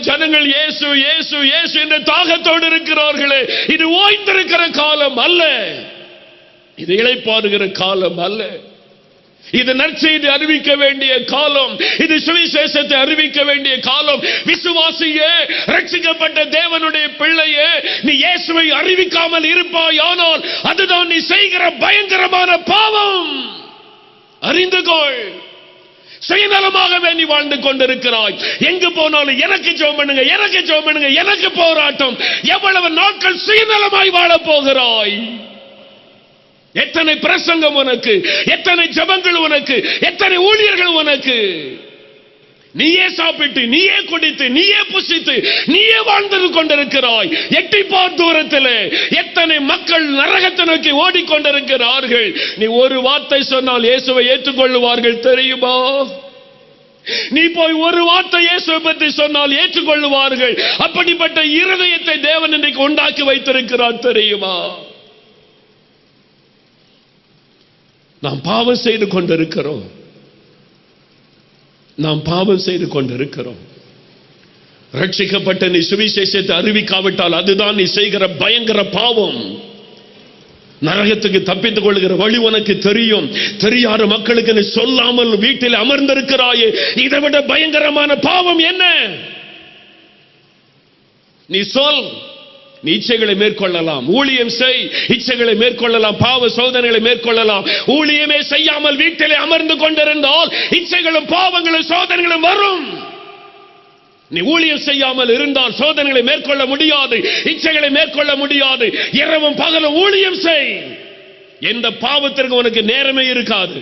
ஜனங்கள் இயேசு இயேசு இயேசு என்ற தாகத்தோடு இருக்கிறார்களே, இது ஓய்ந்திருக்கிற காலம் அல்ல, இது இளைப்பாறுகிற காலம் அல்ல, இது நற்செய்தி அறிவிக்க வேண்டிய காலம், இது சுவிசேஷத்தை அறிவிக்க வேண்டிய காலம். விசுவாசியே, ரட்சிக்கப்பட்ட தேவனுடைய பிள்ளையே, நீ இயேசுவை அறிவிக்காமல் இருப்பாயானால் அதுதான் நீ செய்கிற பயங்கரமான பாவம். அறிந்து கொள். சுயநலமாகவே நீ வாழ்ந்து கொண்டிருக்கிறாய். எங்கு போனாலும் எனக்கு ஜெபம் பண்ணுங்க, எனக்கு ஜெபம் பண்ணுங்க, எனக்கு போராட்டம். எவ்வளவு நாட்கள் சுயநலமாய் வாழ போகிறாய்? எத்தனை பிரசங்கம் உனக்கு, எத்தனை ஜெபங்கள் உனக்கு, எத்தனை ஊழியர்கள் உனக்கு? நீயே சாப்பிட்டு, நீயே குடித்து, நீயே புசித்து, நீயே வாழ்ந்து கொண்டிருக்கிறாய். எட்டி பார் தூரத்தில் எத்தனை மக்கள் நரகத்தை நோக்கி ஓடிக்கொண்டிருக்கிறார்கள். நீ ஒரு வார்த்தை சொன்னால் இயேசுவை ஏற்றுக்கொள்ளுவார்கள் தெரியுமா? நீ போய் ஒரு வார்த்தை இயேசுவை பற்றி சொன்னால் ஏற்றுக்கொள்ளுவார்கள். அப்படிப்பட்ட இருதயத்தை தேவன் இன்றைக்கு உண்டாக்கி வைத்திருக்கிறார் தெரியுமா? நாம் பாவம் செய்து கொண்டிருக்கிறோம், நாம் பாவம் செய்து கொண்டிருக்கிறோம். ரட்சிக்கப்பட்ட நீ சுவிசேஷத்தை அறிவிக்காவிட்டால் அதுதான் நீ செய்கிற பயங்கர பாவம். நரகத்துக்கு தப்பித்துக் கொள்கிற வழி உனக்கு தெரியும். தெரியாத மக்களுக்கு நீ சொல்லாமல் வீட்டில் அமர்ந்திருக்கிறாயே, இதை விட பயங்கரமான பாவம் என்ன? நீ சொல். நீ இச்சைகளை மேற்கொள்ளலாம், ஊழியம் செய், இச்சைகளை மேற்கொள்ளலாம், பாவ சோதனைகளை மேற்கொள்ளலாம். ஊழியமே செய்யாமல் வீட்டிலே அமர்ந்து கொண்டிருந்தால் இச்சைகளும் பாவங்களும் சோதனைகளும் வரும். நீ ஊழியம் செய்யாமல் இருந்தால் சோதனைகளை மேற்கொள்ள முடியாது, இச்சைகளை மேற்கொள்ள முடியாது. இரவும் பகலும் ஊழியம் செய். எந்த பாவத்திற்கு உனக்கு நேரமே இருக்காது.